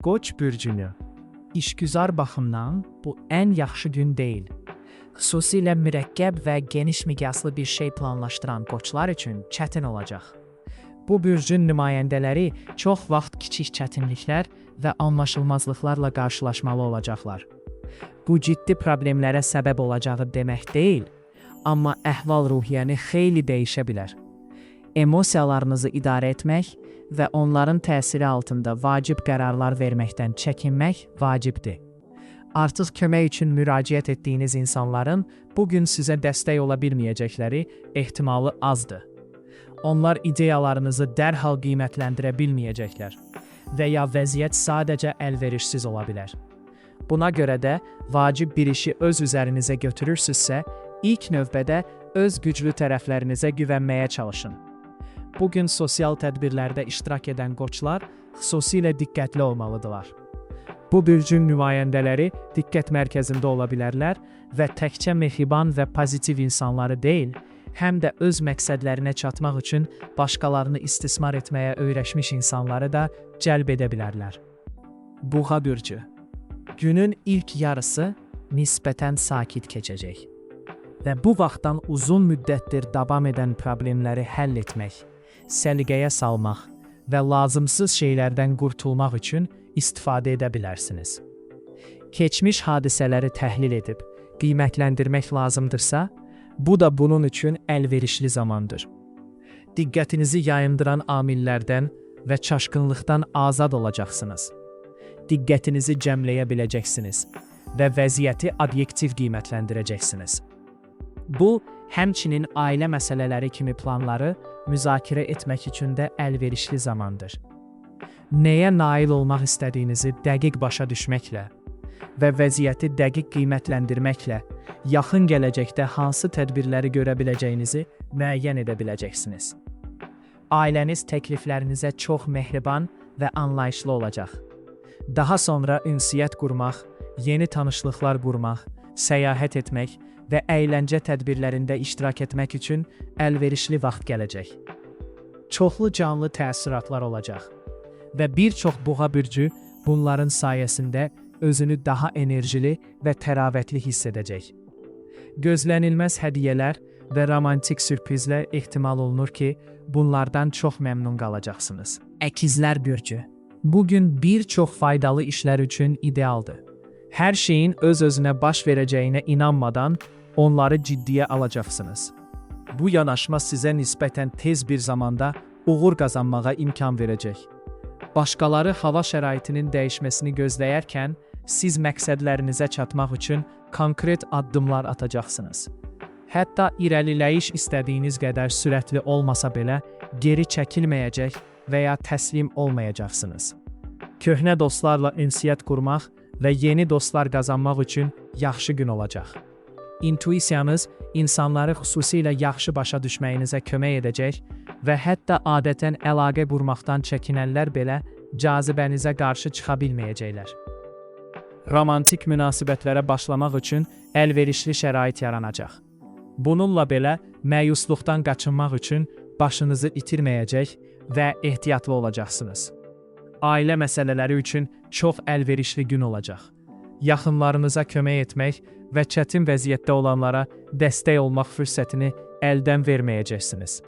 Qoç bürcünü. İşgüzar baxımdan bu ən yaxşı gün deyil. Xüsusilə mürəkkəb və geniş miqyaslı bir şey planlaşdıran qoçlar üçün çətin olacaq. Bu bürcün nümayəndələri çox vaxt kiçik çətinliklər və anlaşılmazlıqlarla qarşılaşmalı olacaqlar. Bu ciddi problemlərə səbəb olacağı demək deyil, amma əhval-ruhiyyəni xeyli dəyişə bilər. Emosiyalarınızı idarə etmək və onların təsiri altında vacib qərarlar verməkdən çəkinmək vacibdir. Artıq kömək üçün müraciət etdiyiniz insanların bu gün sizə dəstək ola bilməyəcəkləri ehtimalı azdır. Onlar ideyalarınızı dərhal qiymətləndirə bilməyəcəklər və ya vəziyyət sadəcə əlverişsiz ola bilər. Buna görə də vacib bir işi öz üzərinizə götürürsünüzsə, ilk növbədə öz güclü tərəflərinizə güvənməyə çalışın. Bugün sosial tədbirlərdə iştirak edən qoçlar xüsusilə diqqətli olmalıdırlar. Bu bürcün nümayəndələri diqqət mərkəzində ola bilərlər və təkcə mehriban və pozitiv insanları deyil, həm də öz məqsədlərinə çatmaq üçün başqalarını istismar etməyə öyrəşmiş insanları da cəlb edə bilərlər. Buğa bürcü. Günün ilk yarısı nisbətən sakit keçəcək və bu vaxtdan uzun müddətdir davam edən problemləri həll etmək, səliqəyə salmaq və lazımsız şeylərdən qurtulmaq üçün istifadə edə bilərsiniz. Keçmiş hadisələri təhlil edib qiymətləndirmək lazımdırsa, bu da bunun üçün əlverişli zamandır. Diqqətinizi yayındıran amillərdən və çaşqınlıqdan azad olacaqsınız. Diqqətinizi cəmləyə biləcəksiniz və vəziyyəti obyektiv qiymətləndirəcəksiniz. Bu, həmçinin ailə məsələləri kimi planları müzakirə etmək üçün də əlverişli zamandır. Nəyə nail olmaq istədiyinizi dəqiq başa düşməklə və vəziyyəti dəqiq qiymətləndirməklə yaxın gələcəkdə hansı tədbirləri görə biləcəyinizi müəyyən edə biləcəksiniz. Ailəniz təkliflərinizə çox mehriban və anlayışlı olacaq. Daha sonra ünsiyyət qurmaq, yeni tanışlıqlar qurmaq, səyahət etmək və əyləncə tədbirlərində iştirak etmək üçün əlverişli vaxt gələcək. Çoxlu canlı təəssüratlar olacaq və bir çox buğa bürcü bunların sayəsində özünü daha enerjili və təravətli hiss edəcək. Gözlənilməz hədiyyələr və romantik sürprizlər ehtimal olunur ki, bunlardan çox məmnun qalacaqsınız. Əkizlər bürcü. Bugün bir çox faydalı işlər üçün idealdır. Hər şeyin öz-özünə baş verəcəyinə inanmadan onları ciddiyə alacaqsınız. Bu yanaşma sizə nisbətən tez bir zamanda uğur qazanmağa imkan verəcək. Başqaları hava şəraitinin dəyişməsini gözləyərkən, siz məqsədlərinizə çatmaq üçün konkret addımlar atacaqsınız. Hətta irəliləyiş istədiyiniz qədər sürətli olmasa belə, geri çəkilməyəcək və ya təslim olmayacaqsınız. Köhnə dostlarla ünsiyyət qurmaq və yeni dostlar qazanmaq üçün yaxşı gün olacaq. İntuisiyanız insanları xüsusilə yaxşı başa düşməyinizə kömək edəcək və hətta adətən əlaqə qurmaqdan çəkinənlər belə cazibənizə qarşı çıxa bilməyəcəklər. Romantik münasibətlərə başlamaq üçün əlverişli şərait yaranacaq. Bununla belə məyusluqdan qaçınmaq üçün başınızı itirməyəcək və ehtiyatlı olacaqsınız. Ailə məsələləri üçün çox əlverişli gün olacaq. Yaxınlarınıza kömək etmək və çətin vəziyyətdə olanlara dəstək olmaq fürsətini əldən verməyəcəksiniz.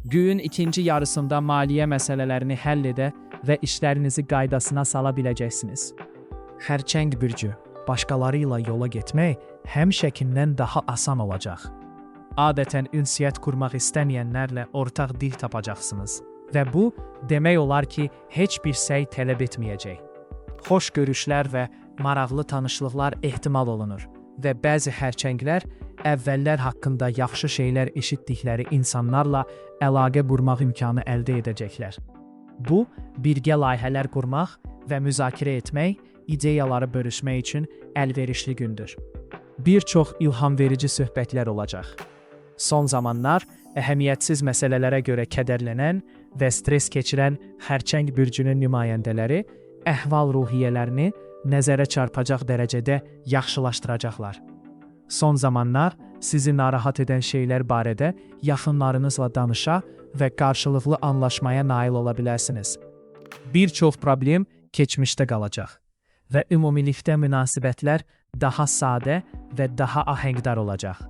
Günün ikinci yarısında maliyyə məsələlərini həll edə və işlərinizi qaydasına sala biləcəksiniz. Xərçəng bürcü. Başqaları ilə yola getmək həmişəkindən daha asan olacaq. Adətən ünsiyyət qurmaq istəməyənlərlə ortaq dil tapacaqsınız və bu, demək olar ki, heç bir səy tələb etməyəcək. Xoş görüşlər və maraqlı tanışlıqlar ehtimal olunur və bəzi xərçənglər əvvəllər haqqında yaxşı şeylər eşitdikləri insanlarla əlaqə qurmaq imkanı əldə edəcəklər. Bu, birgə layihələr qurmaq və müzakirə etmək, ideyaları bölüşmək üçün əlverişli gündür. Bir çox ilhamverici söhbətlər olacaq. Son zamanlar əhəmiyyətsiz məsələlərə görə kədərlənən və stres keçirən xərçəng bürcünün nümayəndələri əhval-ruhiyyələrini nəzərə çarpacaq dərəcədə yaxşılaşdıracaqlar. Son zamanlar sizi narahat edən şeylər barədə yaxınlarınızla danışa və qarşılıqlı anlaşmaya nail ola bilərsiniz. Bir çox problem keçmişdə qalacaq və ümumilikdə münasibətlər daha sadə və daha ahəngdar olacaq.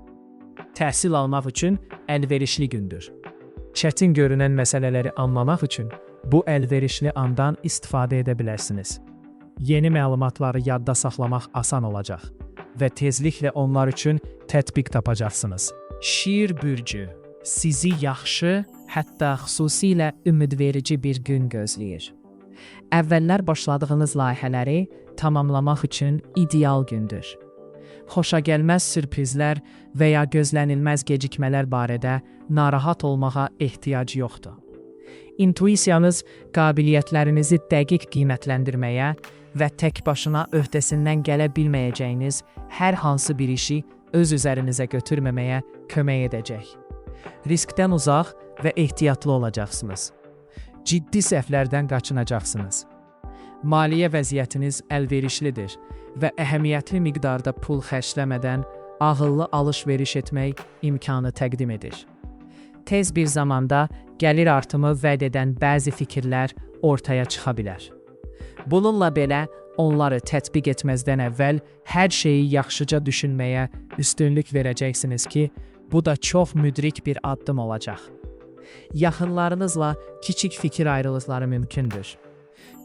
Təhsil almaq üçün əlverişli gündür. Çətin görünən məsələləri anlamaq üçün bu əlverişli andan istifadə edə bilərsiniz. Yeni məlumatları yadda saxlamaq asan olacaq və tezliklə onlar üçün tətbiq tapacaqsınız. Şir bürcü sizi yaxşı, hətta xüsusilə ümidverici bir gün gözləyir. Əvvəllər başladığınız layihələri tamamlamaq üçün ideal gündür. Xoşagəlməz sürprizlər və ya gözlənilməz gecikmələr barədə narahat olmağa ehtiyac yoxdur. İntuisiyanız qabiliyyətlərinizi dəqiq qiymətləndirməyə və tək başına öhdəsindən gələ bilməyəcəyiniz hər hansı bir işi öz üzərinizə götürməməyə kömək edəcək. Riskdən uzaq və ehtiyatlı olacaqsınız. Ciddi səhvlərdən qaçınacaqsınız. Maliyyə vəziyyətiniz əlverişlidir və əhəmiyyətli miqdarda pul xərcləmədən ağıllı alış-veriş etmək imkanı təqdim edir. Tez bir zamanda gəlir artımı vəd edən bəzi fikirlər ortaya çıxa bilər. Bununla belə, onları tətbiq etməzdən əvvəl hər şeyi yaxşıca düşünməyə üstünlük verəcəksiniz ki, bu da çox müdrik bir addım olacaq. Yaxınlarınızla kiçik fikir ayrılıqları mümkündür.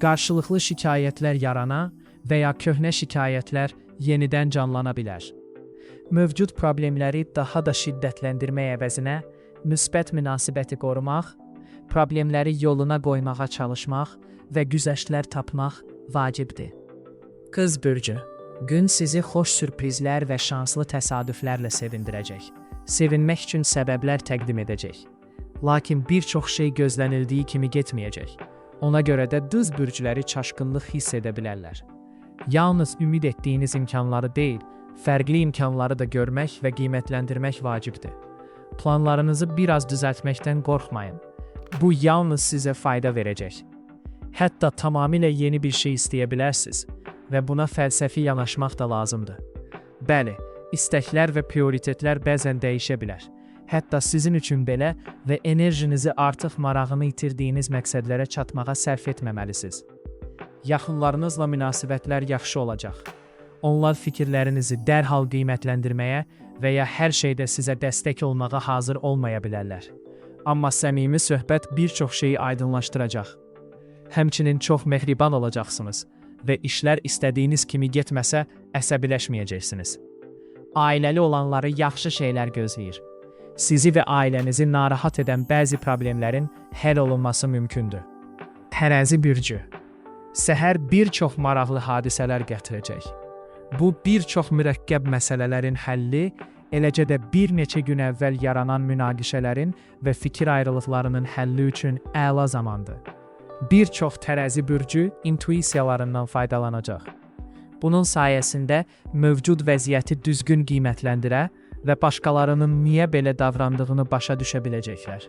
Qarşılıqlı şikayətlər yarana və ya köhnə şikayətlər yenidən canlana bilər. Mövcud problemləri daha da şiddətləndirmək əvəzinə müsbət münasibəti qorumaq, problemləri yoluna qoymağa çalışmaq və güzəştlər tapmaq vacibdir. Qız bürcü, gün sizi xoş sürprizlər və şanslı təsadüflərlə sevindirəcək. Sevinmək üçün səbəblər təqdim edəcək. Lakin bir çox şey gözlənildiyi kimi getməyəcək. Ona görə də qız bürcüləri çaşqınlıq hiss edə bilərlər. Yalnız ümid etdiyiniz imkanları deyil, fərqli imkanları da görmək və qiymətləndirmək vacibdir. Planlarınızı biraz düzəltməkdən qorxmayın. Bu yalnız sizə fayda verəcək. Hətta tamamilə yeni bir şey istəyə bilərsiniz və buna fəlsəfi yanaşmaq da lazımdır. Bəli, istəklər və prioritetlər bəzən dəyişə bilər. Hətta sizin üçün belə və enerjinizi artıq marağını itirdiyiniz məqsədlərə çatmağa sərf etməməlisiniz. Yaxınlarınızla münasibətlər yaxşı olacaq. Onlar fikirlərinizi dərhal qiymətləndirməyə və ya hər şeydə sizə dəstək olmağa hazır olmaya bilərlər. Amma səmimi söhbət bir çox şeyi aydınlaşdıracaq. Həmçinin çox mehriban olacaqsınız və işlər istədiyiniz kimi getməsə əsəbiləşməyəcəksiniz. Ailəli olanları yaxşı şeylər gözləyir. Sizi və ailənizi narahat edən bəzi problemlərin həll olunması mümkündür. Tərəzi bürcü. Səhər bir çox maraqlı hadisələr gətirəcək. Bu bir çox mürəkkəb məsələlərin həlli, eləcə də bir neçə gün əvvəl yaranan münaqişələrin və fikir ayrılıqlarının həlli üçün əla zamandır. Bir çox tərəzi bürcü intuisiyalarından faydalanacaq. Bunun sayəsində mövcud vəziyyəti düzgün qiymətləndirə və başqalarının niyə belə davrandığını başa düşə biləcəklər.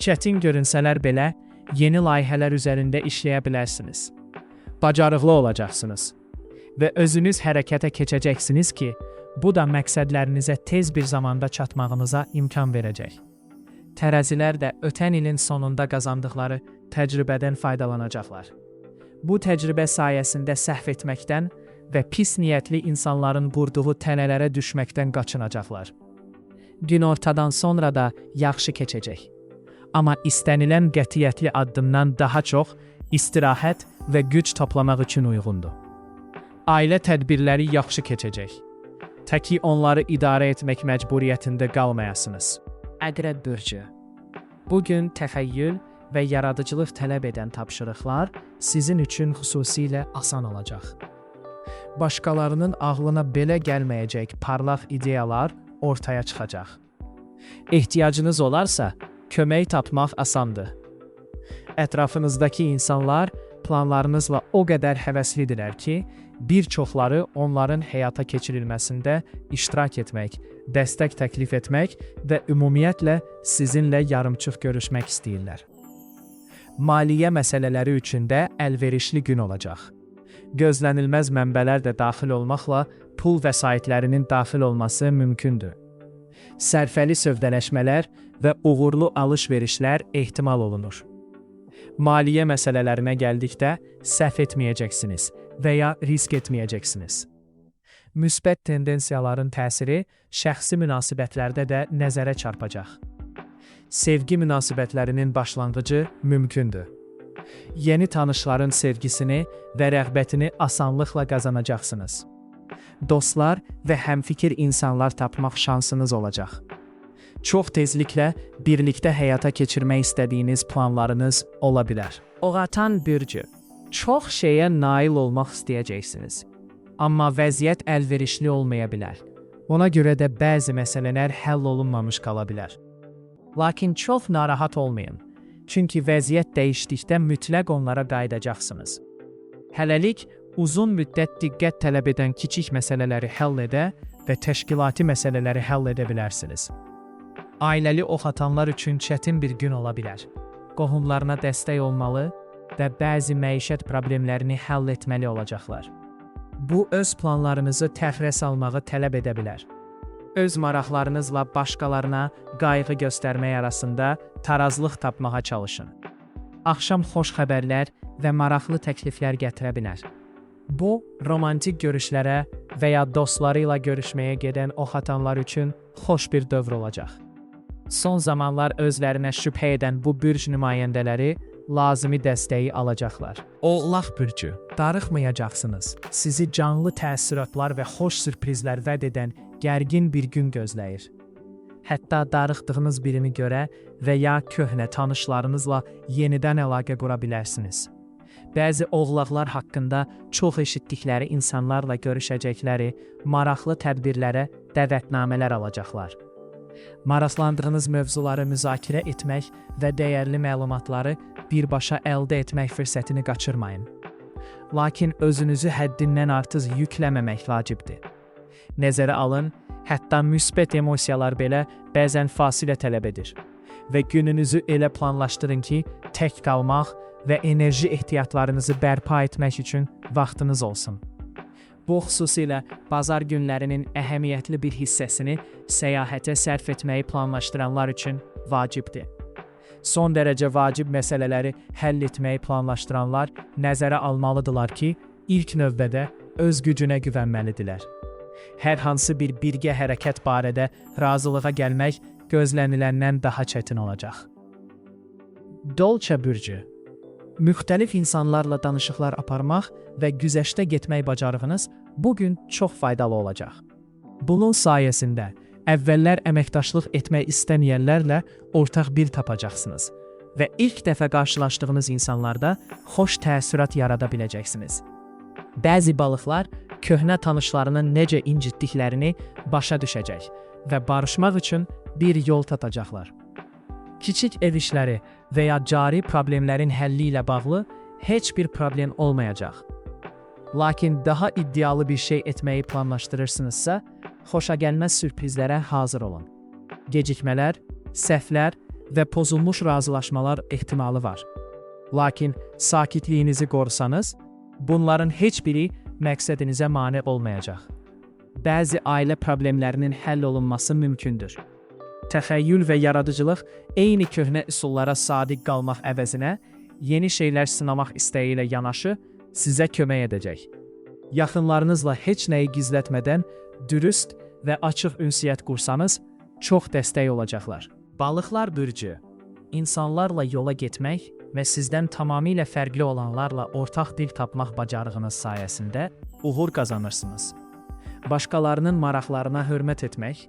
Çətin görünsələr belə, yeni layihələr üzərində işləyə bilərsiniz. Bacarıqlı olacaqsınız və özünüz hərəkətə keçəcəksiniz ki, bu da məqsədlərinizə tez bir zamanda çatmağınıza imkan verəcək. Tərəzilər də ötən ilin sonunda qazandıqları təcrübədən faydalanacaqlar. Bu təcrübə sayəsində səhv etməkdən və pis niyyətli insanların qurduğu tənələrə düşməkdən qaçınacaqlar. Günortadan sonra da yaxşı keçəcək. Amma istənilən qətiyyətli addımdan daha çox istirahət və güc toplamaq üçün uyğundur. Ailə tədbirləri yaxşı keçəcək. Təki onları idarə etmək məcburiyyətində qalmayasınız. Əqrəb bürcü. Bugün təxəyyül və yaradıcılıq tələb edən tapşırıqlar sizin üçün xüsusilə asan olacaq. Başqalarının ağlına belə gəlməyəcək parlaq ideyalar ortaya çıxacaq. Ehtiyacınız olarsa, kömək tapmaq asandır. Ətrafınızdakı insanlar planlarınızla o qədər həvəslidirlər ki, bir çoxları onların həyata keçirilməsində iştirak etmək, dəstək təklif etmək və ümumiyyətlə sizinlə yarımçıq görüşmək istəyirlər. Maliyyə məsələləri üçün də əlverişli gün olacaq. Gözlənilməz mənbələr də daxil olmaqla pul vəsaitlərinin daxil olması mümkündür. Sərfəli sövdələşmələr və uğurlu alış-verişlər ehtimal olunur. Maliyyə məsələlərinə gəldikdə səhv etməyəcəksiniz və ya risk etməyəcəksiniz. Müsbət tendensiyaların təsiri şəxsi münasibətlərdə də nəzərə çarpacaq. Sevgi münasibətlərinin başlanğıcı mümkündür. Yeni tanışların sevgisini və rəğbətini asanlıqla qazanacaqsınız. Dostlar və həmfikir insanlar tapmaq şansınız olacaq. Çox tezliklə birlikdə həyata keçirmək istədiyiniz planlarınız ola bilər. Oğatan bürcü. Çox şeyə nail olmaq istəyəcəksiniz. Amma vəziyyət əlverişli olmaya bilər. Ona görə də bəzi məsələlər həll olunmamış qala bilər. Lakin çox narahat olmayın. Çünki vəziyyət dəyişdikdə mütləq onlara qayıdacaqsınız. Hələlik uzun müddət diqqət tələb edən kiçik məsələləri həll edə və təşkilati məsələləri həll edə bilərsiniz. Ailəli ox atanlar üçün çətin bir gün ola bilər. Qohumlarına dəstək olmalı və bəzi məişət problemlərini həll etməli olacaqlar. Bu, öz planlarınızı təxirə salmağı tələb edə bilər. Öz maraqlarınızla başqalarına qayğı göstərmək arasında tarazlıq tapmağa çalışın. Axşam xoş xəbərlər və maraqlı təkliflər gətirə bilər. Bu, romantik görüşlərə və ya dostları ilə görüşməyə gedən ox atanlar üçün xoş bir dövr olacaq. Son zamanlar özlərinə şübhə edən bu bürc nümayəndələri lazımi dəstəyi alacaqlar. Oğlaq bürcü, darıxmayacaqsınız. Sizi canlı təəssüratlar və xoş sürprizlər vəd edən gərgin bir gün gözləyir. Hətta darıxdığınız birini görə və ya köhnə tanışlarınızla yenidən əlaqə qura bilərsiniz. Bəzi oğlaqlar haqqında çox eşitdikləri insanlarla görüşəcəkləri maraqlı tədbirlərə dəvətnamələr alacaqlar. Maraqlandığınız mövzuları müzakirə etmək və dəyərli məlumatları birbaşa əldə etmək fürsətini qaçırmayın. Lakin özünüzü həddindən artıq yükləməmək vacibdir. Nəzərə alın, hətta müsbət emosiyalar belə bəzən fasilə tələb edir və gününüzü elə planlaşdırın ki, tək qalmaq və enerji ehtiyatlarınızı bərpa etmək üçün vaxtınız olsun. Bu xüsusilə bazar günlərinin əhəmiyyətli bir hissəsini səyahətə sərf etməyi planlaşdıranlar üçün vacibdir. Son dərəcə vacib məsələləri həll etməyi planlaşdıranlar nəzərə almalıdırlar ki, ilk növbədə öz gücünə güvənməlidirlər. Hər hansı bir birgə hərəkət barədə razılığa gəlmək gözləniləndən daha çətin olacaq. Dolça bürcü. Müxtəlif insanlarla danışıqlar aparmaq və güzəştə getmək bacarığınız bugün çox faydalı olacaq. Bunun sayəsində əvvəllər əməkdaşlıq etmək istəməyənlərlə ortaq bir tapacaqsınız və ilk dəfə qarşılaşdığınız insanlarda xoş təəssürat yarada biləcəksiniz. Bəzi balıqlar köhnə tanışlarının necə incitdiklərini başa düşəcək və barışmaq üçün bir yol tapacaqlar. Kiçik ev işləri və ya cari problemlərin həlli ilə bağlı heç bir problem olmayacaq. Lakin daha iddialı bir şey etməyi planlaşdırırsınızsa, xoşagəlməz sürprizlərə hazır olun. Gecikmələr, səhvlər və pozulmuş razılaşmalar ehtimalı var. Lakin sakitliyinizi qorusanız, bunların heç biri məqsədinizə mane olmayacaq. Bəzi ailə problemlərinin həll olunması mümkündür. Təxəyyül və yaradıcılıq eyni köhnə üsullara sadiq qalmaq əvəzinə yeni şeylər sınamaq istəyi ilə yanaşı sizə kömək edəcək. Yaxınlarınızla heç nəyi gizlətmədən dürüst və açıq ünsiyyət qursanız çox dəstək olacaqlar. Balıqlar bürcü. İnsanlarla yola getmək və sizdən tamamilə fərqli olanlarla ortaq dil tapmaq bacarığınız sayəsində uğur qazanırsınız. Başqalarının maraqlarına hörmət etmək,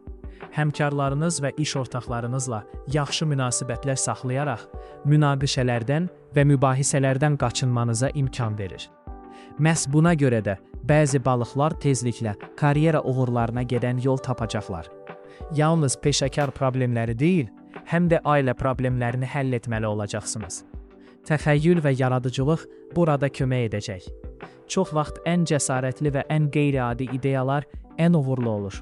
həmkarlarınız və iş ortaqlarınızla yaxşı münasibətlər saxlayaraq münaqişələrdən və mübahisələrdən qaçınmanıza imkan verir. Məhz buna görə də bəzi balıqlar tezliklə karyera uğurlarına gedən yol tapacaqlar. Yalnız peşəkar problemləri deyil, həm də ailə problemlərini həll etməli olacaqsınız. Təxəyyül və yaradıcılıq burada kömək edəcək. Çox vaxt ən cəsarətli və ən qeyri-adi ideyalar ən uğurlu olur.